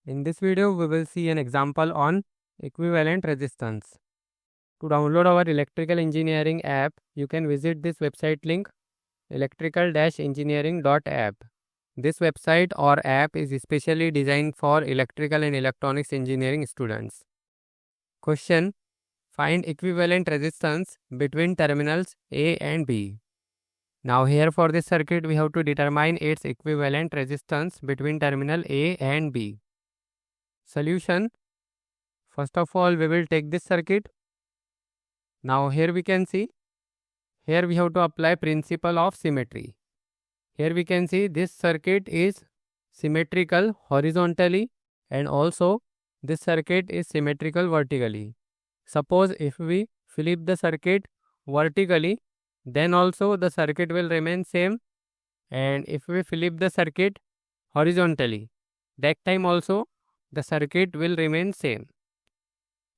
In this video, we will see an example on equivalent resistance. To download our electrical engineering app, you can visit this website link electrical-engineering.app. This website or app is especially designed for electrical and electronics engineering students. Question: find equivalent resistance between terminals A and B. Now here for this circuit, we have to determine its equivalent resistance between terminal A and B. Solution: first of all, we will take this circuit. Now here we can see, here we have to apply principle of symmetry. Here we can see this circuit is symmetrical horizontally and also this circuit is symmetrical vertically. Suppose if we flip the circuit vertically, then also the circuit will remain same, and if we flip the circuit horizontally, that time also the circuit will remain same.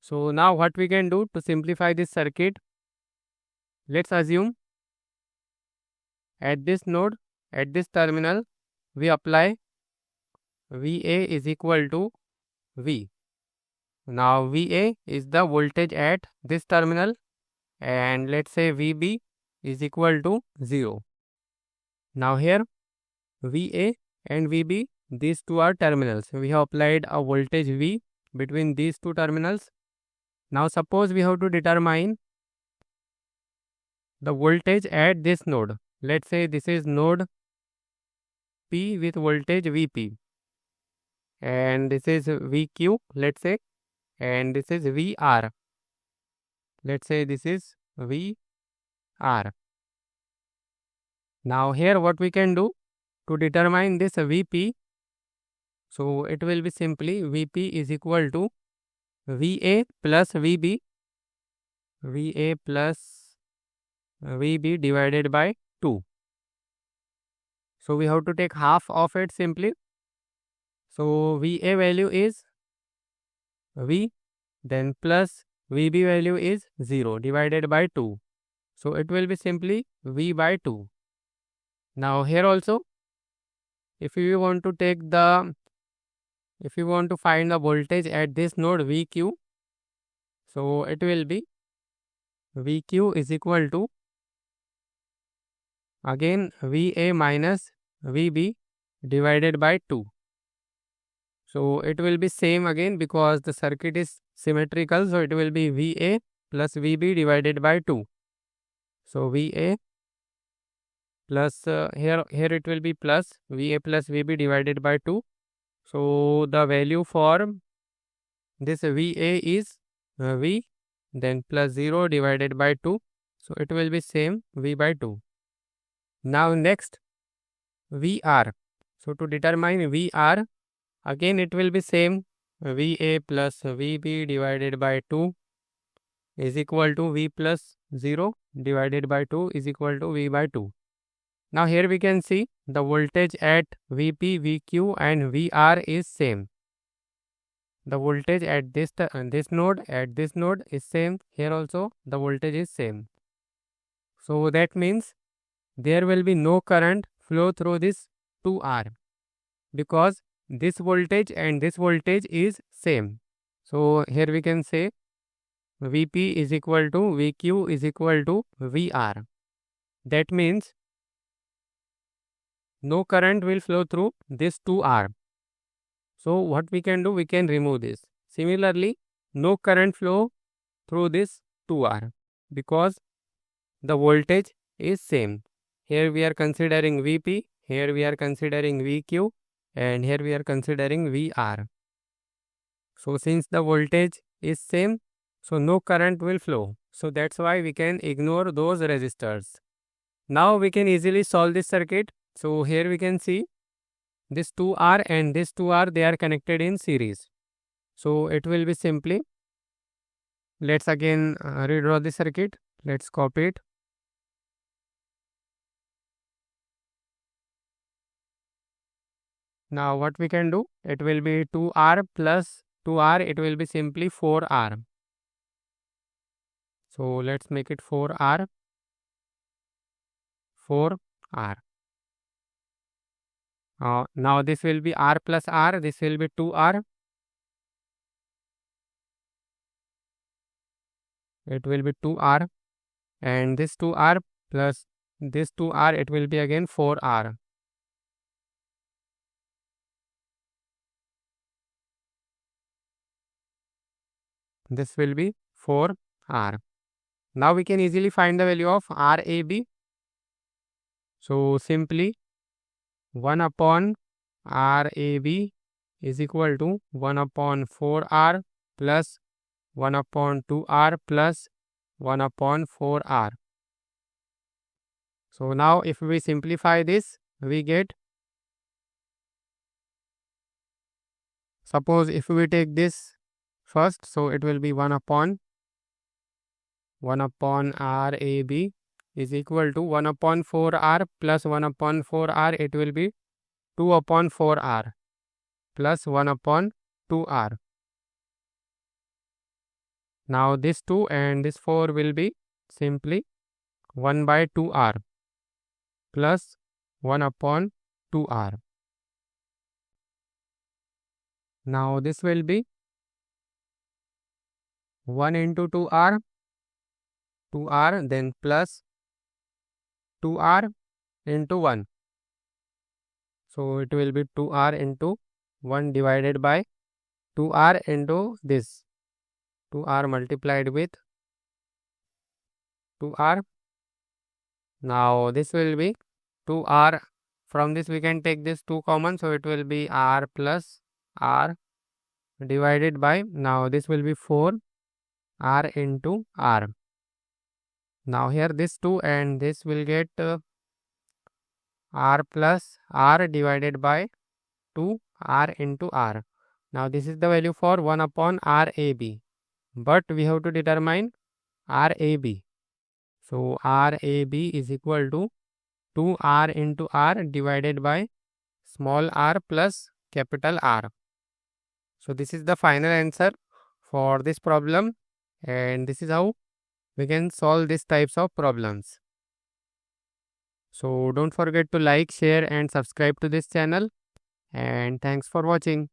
So now what we can do to simplify this circuit, let's assume at this node, at this terminal, we apply VA is equal to V. Now VA is the voltage at this terminal and let's say VB is equal to 0. Now here VA and VB, these two are terminals. We have applied a voltage V between these two terminals. Now suppose we have to determine the voltage at this node. Let's say this is node P with voltage VP and this is VQ, let's say, and this is VR. Let's say this is VR. Now here what we can do to determine this VP, so it will be simply VP is equal to VA plus VB, VA plus VB divided by 2. So we have to take half of it simply. So VA value is V, then plus VB value is 0 divided by 2. So it will be simply V by 2. Now here also, if you want to find the voltage at this node VQ, so it will be VQ is equal to again VA minus VB divided by 2. So it will be same again because the circuit is symmetrical, so it will be VA plus VB divided by 2. So VA plus here it will be plus VA plus VB divided by 2. So the value for this VA is V, then plus 0 divided by 2. So it will be same V by 2. Now next VR. So to determine VR, again it will be same VA plus VB divided by 2 is equal to V plus 0 divided by 2 is equal to V by 2. Now here we can see the voltage at VP, VQ and VR is same. The voltage at this node is same. Here also the voltage is same. So that means there will be no current flow through this 2R because this voltage and this voltage is same. So here we can say VP is equal to VQ is equal to VR. That means no current will flow through this 2R. So what we can do, we can remove this. Similarly, no current flow through this 2R because the voltage is same. Here we are considering VP, here we are considering VQ and here we are considering VR. So since the voltage is same, so no current will flow. So that's why we can ignore those resistors. Now we can easily solve this circuit. So here we can see this 2R and this 2R, they are connected in series. So it will be simply, let's again redraw the circuit. Let's copy it. Now what we can do, it will be 2R plus 2R, it will be simply 4R. So let's make it 4R. 4R. Now this will be R plus R, this will be 2R. it will be 2r, and this 2r plus this 2r, it will be again 4r. This will be 4r. Now we can easily find the value of RAB. So simply 1 upon RAB is equal to 1 upon 4r plus 1 upon 2r plus 1 upon 4r. So now if we simplify this, we get, suppose if we take this first, so it will be 1 upon RAB is equal to 1 upon 4r plus 1 upon 4r, it will be 2 upon 4r plus 1 upon 2r. Now this 2 and this 4 will be simply 1 by 2r plus 1 upon 2r. Now this will be 1 into 2r, then plus 2r into 1. So it will be 2r into 1 divided by 2r into this 2r multiplied with 2r. Now this will be 2r. From this we can take this 2 common, so it will be r plus r divided by, now this will be 4 r into r. Now here this 2 and this will get r plus r divided by 2 r into r. Now this is the value for 1 upon RAB, but we have to determine RAB. So RAB is equal to 2r into r divided by small r plus capital R. So this is the final answer for this problem, and this is how we can solve these types of problems. So don't forget to like, share and subscribe to this channel, and thanks for watching.